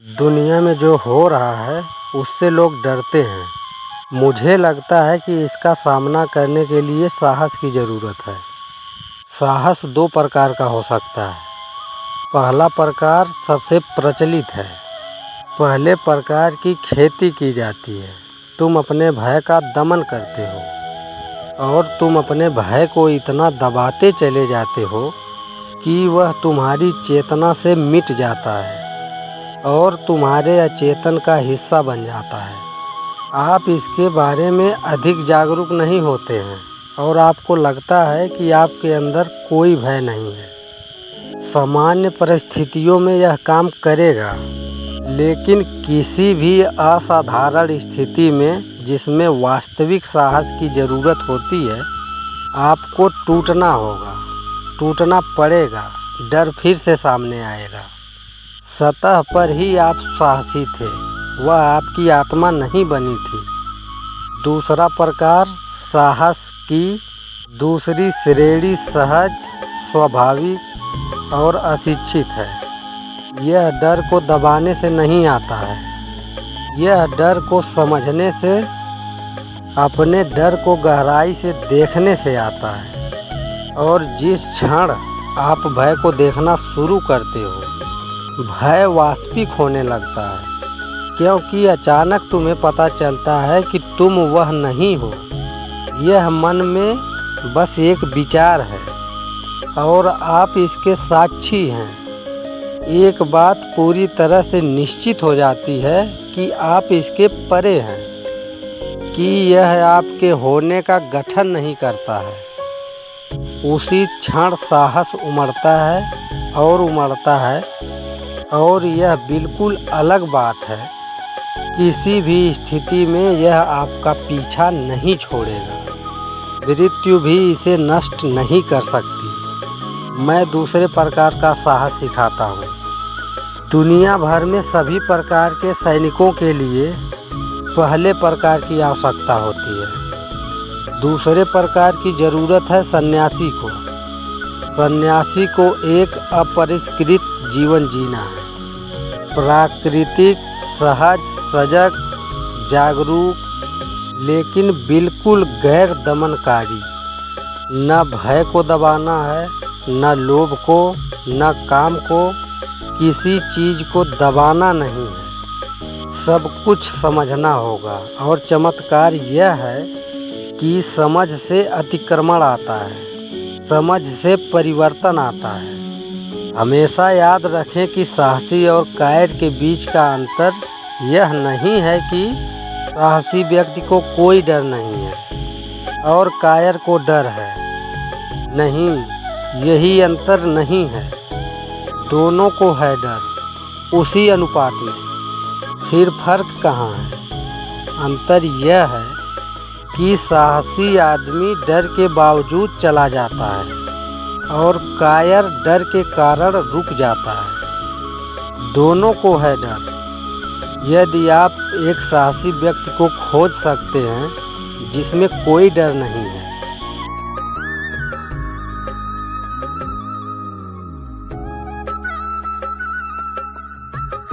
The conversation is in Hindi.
दुनिया में जो हो रहा है उससे लोग डरते हैं। मुझे लगता है कि इसका सामना करने के लिए साहस की ज़रूरत है। साहस दो प्रकार का हो सकता है। पहला प्रकार सबसे प्रचलित है। पहले प्रकार की खेती की जाती है। तुम अपने भय का दमन करते हो और तुम अपने भय को इतना दबाते चले जाते हो कि वह तुम्हारी चेतना से मिट जाता है और तुम्हारे अचेतन का हिस्सा बन जाता है। आप इसके बारे में अधिक जागरूक नहीं होते हैं और आपको लगता है कि आपके अंदर कोई भय नहीं है। सामान्य परिस्थितियों में यह काम करेगा, लेकिन किसी भी असाधारण स्थिति में जिसमें वास्तविक साहस की ज़रूरत होती है, आपको टूटना होगा, टूटना पड़ेगा। डर फिर से सामने आएगा। सतह पर ही आप साहसी थे, वह आपकी आत्मा नहीं बनी थी। दूसरा प्रकार साहस की दूसरी श्रेणी सहज, स्वाभाविक और अशिक्षित है। यह डर को दबाने से नहीं आता है, यह डर को समझने से, अपने डर को गहराई से देखने से आता है। और जिस क्षण आप भय को देखना शुरू करते हो, भय वास्तविक होने लगता है, क्योंकि अचानक तुम्हें पता चलता है कि तुम वह नहीं हो। यह मन में बस एक विचार है और आप इसके साक्षी हैं। एक बात पूरी तरह से निश्चित हो जाती है कि आप इसके परे हैं, कि यह आपके होने का गठन नहीं करता है। उसी क्षण साहस उमड़ता है और उमड़ता है, और यह बिल्कुल अलग बात है। किसी भी स्थिति में यह आपका पीछा नहीं छोड़ेगा। मृत्यु भी इसे नष्ट नहीं कर सकती। मैं दूसरे प्रकार का साहस सिखाता हूँ। दुनिया भर में सभी प्रकार के सैनिकों के लिए पहले प्रकार की आवश्यकता होती है। दूसरे प्रकार की ज़रूरत है सन्यासी को। सन्यासी को एक अपरिष्कृत जीवन जीना है। प्राकृतिक, सहज, सजग, जागरूक, लेकिन बिल्कुल गैर दमनकारी। न भय को दबाना है, न लोभ को, न काम को, किसी चीज़ को दबाना नहीं है। सब कुछ समझना होगा। और चमत्कार यह है कि समझ से अतिक्रमण आता है, समझ से परिवर्तन आता है। हमेशा याद रखें कि साहसी और कायर के बीच का अंतर यह नहीं है कि साहसी व्यक्ति को कोई डर नहीं है और कायर को डर है। नहीं, यही अंतर नहीं है। दोनों को है डर, उसी अनुपात में। फिर फर्क कहाँ है? अंतर यह है कि साहसी आदमी डर के बावजूद चला जाता है और कायर डर के कारण रुक जाता है। दोनों को है डर। यदि आप एक साहसी व्यक्ति को खोज सकते हैं जिसमें कोई डर नहीं